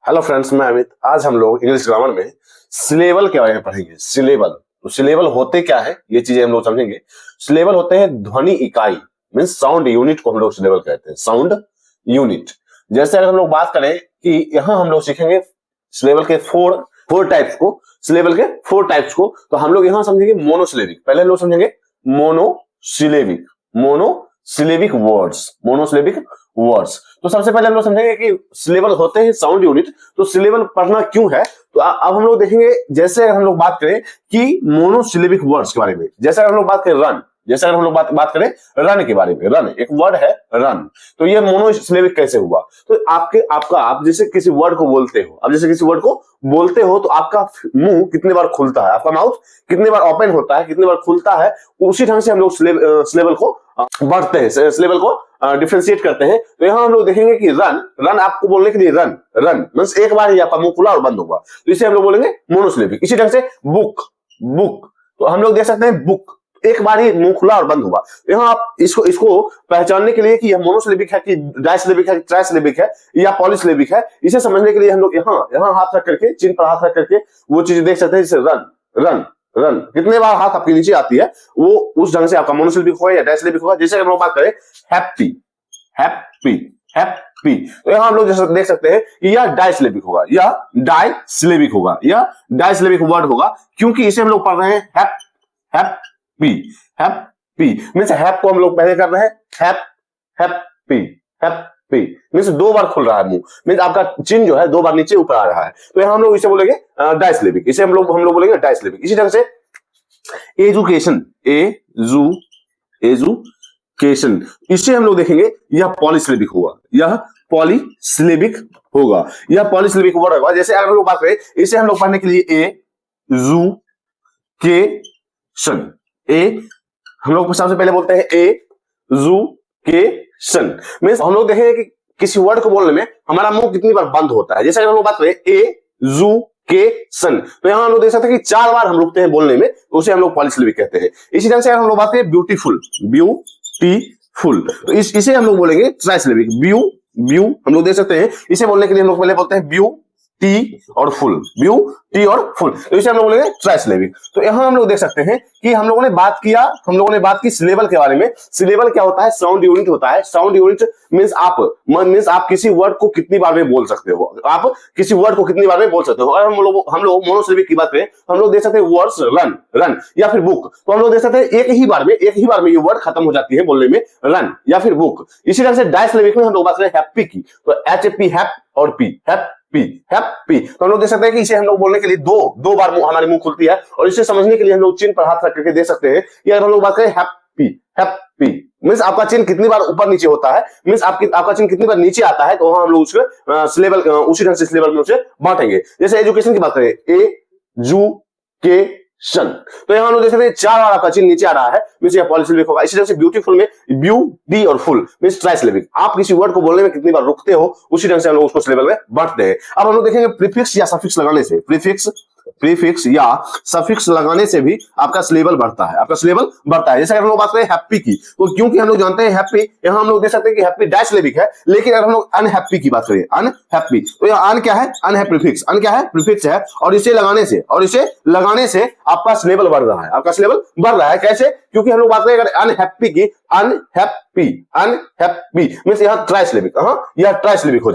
Hello friends, मैं अमित। आज हम लोग इंग्लिश ग्रामर में सिलेबल के बारे में पढ़ेंगे। सिलेबल, तो सिलेबल होते क्या है ये चीजें हम लोग समझेंगे। सिलेबल होते हैं ध्वनि इकाई, मींस साउंड यूनिट को हम लोग सिलेबल कहते हैं, साउंड यूनिट। जैसे अगर हम लोग बात करें कि यहाँ हम लोग सीखेंगे सिलेबल के फोर टाइप्स को, सिलेबल के फोर टाइप्स को। तो हम लोग यहाँ समझेंगे मोनोसिलेबिक, पहले हम लोग समझेंगे मोनोसिलेबिक वर्ड्स। तो सबसे पहले हम लोग समझेंगे कि सिलेबल होते हैं साउंड यूनिट। तो सिलेबल पढ़ना क्यों है, तो अब हम लोग देखेंगे। जैसे अगर हम लोग बात करें कि मोनोसिलेबिक वर्ड्स के बारे में, जैसे अगर हम लोग बात करें रन, जैसे अगर हम लोग बात करें रन के बारे में, रन एक वर्ड है रन, तो ये मोनोसिलेबिक कैसे हुआ। तो आप जैसे किसी वर्ड को बोलते हो, अब जैसे किसी वर्ड को बोलते हो तो आपका मुंह कितने बार खुलता है, आपका माउथ कितने बार ओपन होता है, कितने बार खुलता है, उसी ढंग से हम लोग सिलेबल को बढ़ते हैं, सिलेबल को डिफरेंशिएट करते हैं। तो यहाँ हम लोग देखेंगे कि रन आपको बोलने के लिए रन मींस एक बार ही आपका मुंह खुला और बंद होगा, तो इसे हम लोग बोलेंगे मोनोसिलेबिक। इसी ढंग से बुक, तो हम लोग देख सकते हैं बुक एक बार ही मुंह खुला और बंद हुआ। यहाँ आप इसको पहचानने के लिए कि यह मोनोसिलेबिक है कि डाइसिलेबिक है, ट्राइसिलेबिक है या पॉलीसिलेबिक है, इसे समझने के लिए हम लोग यहाँ हाथ रख करके, चिन्ह पर हाथ रख करके वो चीज देख सकते हैं। जैसे रन कितने बार हाथ आपके नीचे आती है, वो उस ढंग से आपका मोनोसिलेबिक होगा या डाइसिलेबिक होगा। जैसे हम लोग बात करें हैप्पी, तो यहाँ हम लोग जैसे देख सकते हैं कि यह डाइसिलेबिक होगा या डाइसिलेबिक वर्ड होगा, क्योंकि इसे हम लोग पढ़ रहे हैं हैप्पी मींस हैप को हम लोग पहले कर रहे हैं हैप्पी मींस दो बार खुल रहा है मुंह, मींस आपका चिन्ह जो है दो बार नीचे ऊपर आ रहा है। तो यहाँ हम लोग इसे बोलेंगे डाइसिलेबिक, इसे हम लोग बोलेंगे डाइसिलेबिक। इसी ढंग से एजुकेशन, इसे हम लोग देखेंगे यह पॉलीसिलेबिक होगा, यह पॉलीसिलेबिक वर्ड होगा। जैसे अगर हम लोग बात करें, इसे हम लोग पढ़ने के लिए हम लोग सबसे पहले बोलते हैं एजुकेशन मींस हम लोग देखेंगे कि किसी वर्ड को बोलने में हमारा मुंह कितनी बार बंद होता है। जैसे अगर हम लोग बात करें एजुकेशन, तो यहाँ हम लोग देख सकते हैं कि 4 बार हम रुकते हैं बोलने में, तो उसे हम लोग पॉलीसिलेबिक कहते हैं। इसी ढंग से अगर हम लोग बात करें ब्यूटीफुल, तो इसे हम लोग बोलेंगे ट्राइसिलेबिक। हम लोग देख सकते हैं, इसे बोलने के लिए हम लोग पहले बोलते हैं ब्यूटी और फुल, तो इसे हम लोग बोलेंगे ट्राइसिलेबिक। तो यहाँ हम लोग देख सकते हैं कि हम लोगों ने बात की सिलेबल के बारे में। सिलेबल क्या होता है, साउंड यूनिट होता है। साउंड यूनिट मींस आप किसी वर्ड को कितनी बार में बोल सकते हो, अगर हम लोग मोनोसिलेबिक की बात करें, हम लोग देख सकते हैं वर्ड्स रन या फिर बुक, तो हम लोग देख सकते हैं एक ही बार में ये वर्ड खत्म हो जाती है बोलने में, रन या फिर बुक। इसी तरह से डाइसिलेबिक में हम लोग बात करें हैप्पी की, तो HAP हैप और पी हैप्पी, तो हम लोग देख सकते हैं कि इसे हम लोग बोलने के लिए दो बार हमारी मुंह खुलती है, और इसे समझने के लिए हम लोग चिन्ह पर हाथ रख करके देख सकते हैं कि अगर हम लोग बात करें हैप्पी मींस आपका चिन्ह कितनी बार ऊपर नीचे होता है, मींस आपका चिन्ह कितनी बार नीचे आता है, तो वहां हम लोग उसको सिलेबल उसी ढंग से सिलेबल में उसे बांटेंगे। जैसे एजुकेशन की बात करें, एजुकेशन, तो यहाँ हम लोग देख सकते हैं 4 बार आपका चिन्ह नीचे आ रहा है, मींस यह पॉलीसिलेबिक होगा। इसी तरह से ब्यूटीफुल में ब्यूटी और फुल मींस ट्राइसिलेबिक। आप किसी वर्ड को बोलने में कितनी बार रुकते हो, उसी ढंग से हम लोग उसको सिलेबल में बांटते हैं। अब हम लोग देखेंगे प्रीफिक्स या सफिक्स लगाने से, प्रीफिक्स या सफिक्स लगाने से भी आपका सिलेबल बढ़ता है, जैसे अगर हम लोग बात करें हैप्पी की, तो क्योंकि हम लोग जानते हैं हैप्पी, यहाँ हम लोग देख सकते हैं कि हैप्पी डाइसिलेबिक है, लेकिन अगर हम लोग अनहैप्पी की बात करें, अनहैप्पी, तो यहाँ अन क्या है, प्रीफिक्स है, और इसे लगाने से आपका सिलेबल बढ़ रहा है। कैसे, क्योंकि हम लोग बात करें अगर अनहैप्पी की, अनहैप्पी मींस यहाँ ट्राइसिलेबिक हो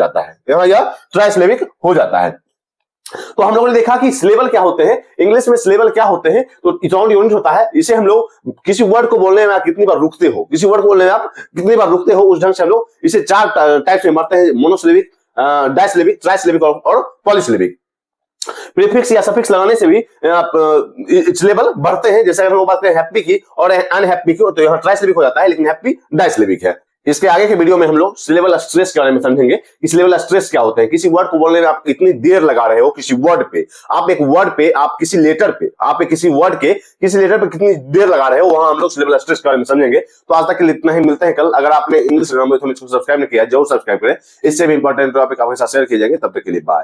जाता है, तो हम लोगों ने देखा कि सिलेबल क्या होते हैं, इंग्लिश में सिलेबल क्या होते हैं। तो साउंड यूनिट होता है, इसे हम लोग किसी वर्ड को बोलने में आप कितनी बार रुकते हो, उस ढंग से हम लोग इसे 4 टाइप्स में बांटते हैं, मोनोसिलेबिक, डाइसिलेबिक, ट्राइसिलेबिक और पॉलीसिलेबिक। प्रीफिक्स या सफिक्स लगाने से भी सिलेबल बढ़ते हैं। जैसे अगर हम बात करें हैप्पी की और अनहैप्पी की, तो यहाँ ट्राइसिलेबिक हो जाता है, लेकिन हैप्पी डाइसिलेबिक है। इसके आगे के वीडियो में हम लोग सिलेबल स्ट्रेस के बारे में समझेंगे कि सिलेबल स्ट्रेस क्या होते हैं। किसी वर्ड को बोलने में आप इतनी देर लगा रहे हो, किसी वर्ड पे, किसी लेटर पे कितनी देर लगा रहे हो, वहां हम लोग सिलेबल स्ट्रेस के बारे में समझेंगे। तो आज तक के लिए इतना ही, मिलते हैं कल। अगर आपने इंग्लिश ग्रामर मैथमेटिक्स को सब्सक्राइब नहीं किया, जरूर सब्सक्राइब करें। इससे भी इंपॉर्टेंट टॉपिक आपके साथ शेयर किए जाएंगे। तब तक के लिए बाय।